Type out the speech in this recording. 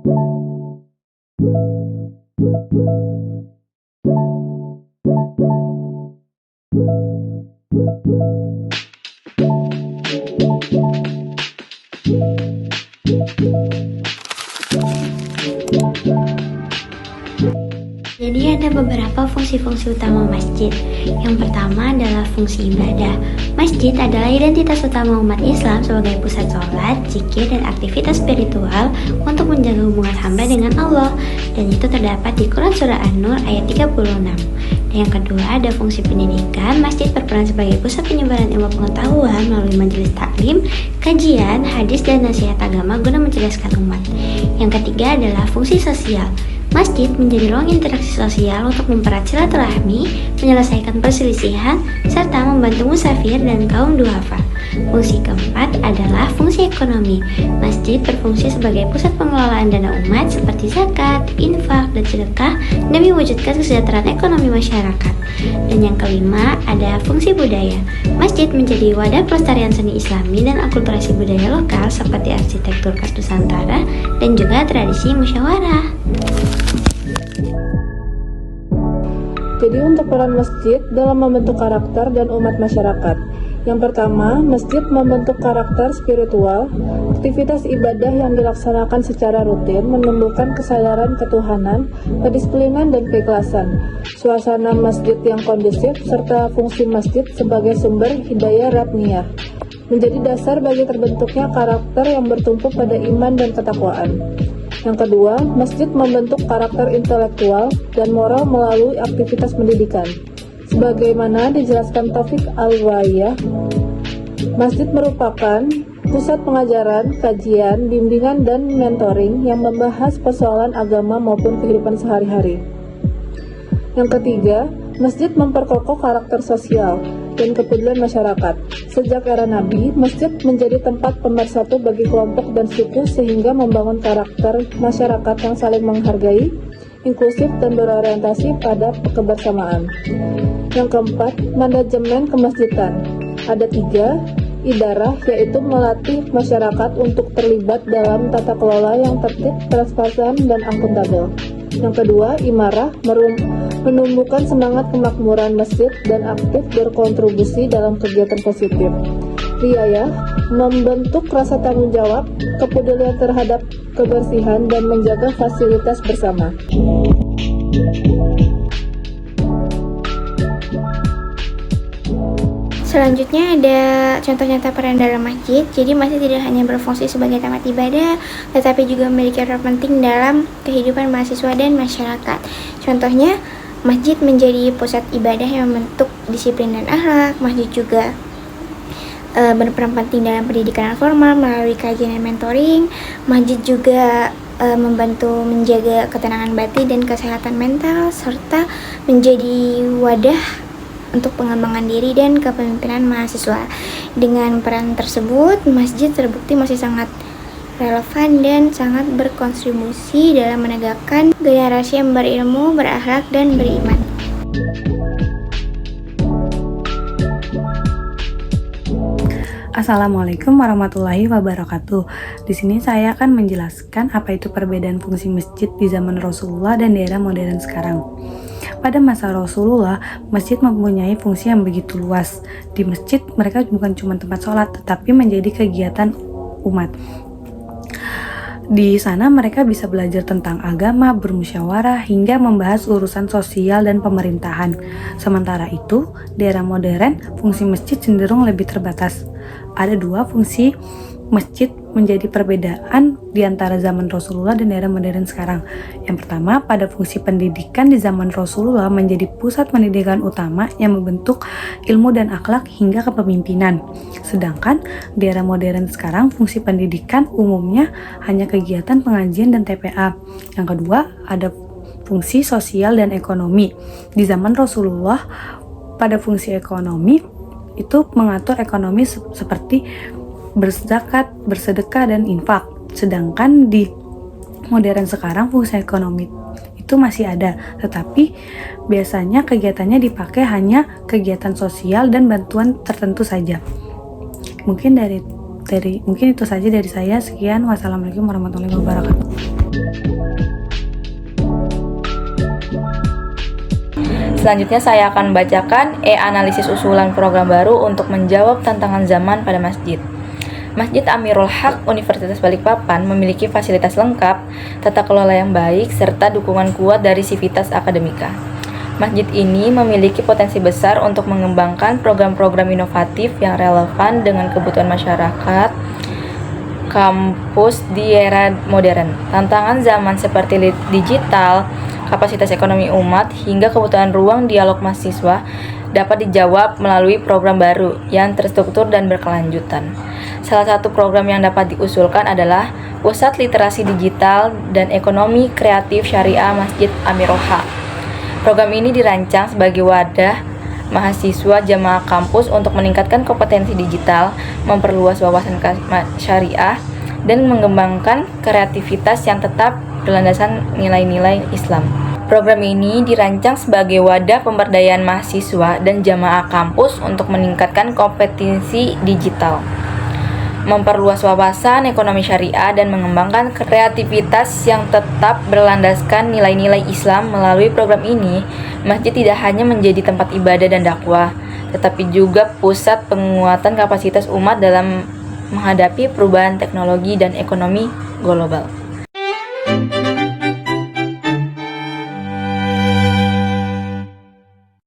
Jadi ada beberapa fungsi-fungsi utama masjid. Yang pertama adalah fungsi ibadah. Masjid adalah identitas utama umat Islam sebagai pusat sholat, zikir, dan aktivitas spiritual untuk menjaga hubungan hamba dengan Allah. Dan itu terdapat di Quran Surah An-Nur ayat 36. Dan yang kedua ada fungsi pendidikan. Masjid berperan sebagai pusat penyebaran ilmu pengetahuan melalui majelis taklim, kajian, hadis, dan nasihat agama guna mencerdaskan umat. Yang ketiga adalah fungsi sosial. Masjid menjadi ruang interaksi sosial untuk mempererat silaturahmi, menyelesaikan perselisihan, serta membantu musafir dan kaum duafa. Fungsi keempat adalah fungsi ekonomi. Masjid berfungsi sebagai pusat pengelolaan dana umat seperti zakat, infak, dan sedekah demi mewujudkan kesejahteraan ekonomi masyarakat. Dan yang kelima ada fungsi budaya. Masjid menjadi wadah pelestarian seni Islami dan akulturasi budaya lokal seperti arsitektur khas Nusantara dan juga tradisi musyawarah. Jadi untuk peran masjid dalam membentuk karakter dan umat masyarakat. Yang pertama, masjid membentuk karakter spiritual. Aktivitas ibadah yang dilaksanakan secara rutin menumbuhkan kesadaran ketuhanan, kedisiplinan, dan keikhlasan. Suasana masjid yang kondusif serta fungsi masjid sebagai sumber hidayah rabniyah menjadi dasar bagi terbentuknya karakter yang bertumpu pada iman dan ketakwaan. Yang kedua, masjid membentuk karakter intelektual dan moral melalui aktivitas pendidikan. Sebagaimana dijelaskan Taufik Al-Waiyah, masjid merupakan pusat pengajaran, kajian, bimbingan, dan mentoring yang membahas persoalan agama maupun kehidupan sehari-hari. Yang ketiga, masjid memperkokoh karakter sosial dan kepedulian masyarakat. Sejak era Nabi, masjid menjadi tempat pemersatu bagi kelompok dan suku sehingga membangun karakter masyarakat yang saling menghargai, inklusif, dan berorientasi pada kebersamaan. Yang keempat, manajemen kemasjidan. Ada 3, idarah, yaitu melatih masyarakat untuk terlibat dalam tata kelola yang tertib, transparan, dan akuntabel. Yang kedua, imarah, menumbuhkan semangat kemakmuran masjid dan aktif berkontribusi dalam kegiatan positif. Riayah, membentuk rasa tanggung jawab, kepedulian terhadap kebersihan, dan menjaga fasilitas bersama. Selanjutnya ada contoh-contoh peran dalam masjid. Jadi masjid tidak hanya berfungsi sebagai tempat ibadah, tetapi juga memiliki peran penting dalam kehidupan mahasiswa dan masyarakat. Contohnya, masjid menjadi pusat ibadah yang membentuk disiplin dan akhlak. Masjid juga berperan penting dalam pendidikan formal melalui kajian dan mentoring. Masjid juga membantu menjaga ketenangan batin dan kesehatan mental, serta menjadi wadah untuk pengembangan diri dan kepemimpinan mahasiswa. Dengan peran tersebut, masjid terbukti masih sangat relevan dan sangat berkontribusi dalam menegakkan generasi yang berilmu, berakhlak, dan beriman. Assalamualaikum warahmatullahi wabarakatuh. Di sini saya akan menjelaskan apa itu perbedaan fungsi masjid di zaman Rasulullah dan di era modern sekarang. Pada masa Rasulullah, masjid mempunyai fungsi yang begitu luas. Di masjid, mereka bukan cuma tempat sholat, tetapi menjadi kegiatan umat. Di sana mereka bisa belajar tentang agama, bermusyawarah, hingga membahas urusan sosial dan pemerintahan. Sementara itu, di era modern, fungsi masjid cenderung lebih terbatas. Ada 2 fungsi masjid menjadi perbedaan di antara zaman Rasulullah dan era modern sekarang. Yang pertama, pada fungsi pendidikan di zaman Rasulullah menjadi pusat pendidikan utama yang membentuk ilmu dan akhlak hingga kepemimpinan. Sedangkan di era modern sekarang, fungsi pendidikan umumnya hanya kegiatan pengajian dan TPA. Yang kedua, ada fungsi sosial dan ekonomi. Di zaman Rasulullah, pada fungsi ekonomi itu mengatur ekonomi seperti berzakat, bersedekah, dan infak. Sedangkan di modern sekarang fungsi ekonomi itu masih ada, tetapi biasanya kegiatannya dipakai hanya kegiatan sosial dan bantuan tertentu saja. Mungkin dari Mungkin itu saja dari saya. Sekian, wassalamualaikum warahmatullahi wabarakatuh. Selanjutnya saya akan membacakan analisis usulan program baru untuk menjawab tantangan zaman pada masjid. Masjid Amirul Haq Universitas Balikpapan memiliki fasilitas lengkap, tata kelola yang baik, serta dukungan kuat dari Civitas Akademika. Masjid ini memiliki potensi besar untuk mengembangkan program-program inovatif yang relevan dengan kebutuhan masyarakat kampus di era modern. Tantangan zaman seperti digital, kapasitas ekonomi umat, hingga kebutuhan ruang dialog mahasiswa dapat dijawab melalui program baru yang terstruktur dan berkelanjutan. Salah satu program yang dapat diusulkan adalah Pusat Literasi Digital dan Ekonomi Kreatif Syariah Masjid Amirul Haq. Program ini dirancang sebagai wadah mahasiswa jamaah kampus untuk meningkatkan kompetensi digital, memperluas wawasan syariah, dan mengembangkan kreativitas yang tetap berlandaskan nilai-nilai Islam. Program ini dirancang sebagai wadah pemberdayaan mahasiswa dan jamaah kampus untuk meningkatkan kompetensi digital, memperluas wawasan ekonomi syariah, dan mengembangkan kreativitas yang tetap berlandaskan nilai-nilai Islam. Melalui program ini, masjid tidak hanya menjadi tempat ibadah dan dakwah, tetapi juga pusat penguatan kapasitas umat dalam menghadapi perubahan teknologi dan ekonomi global.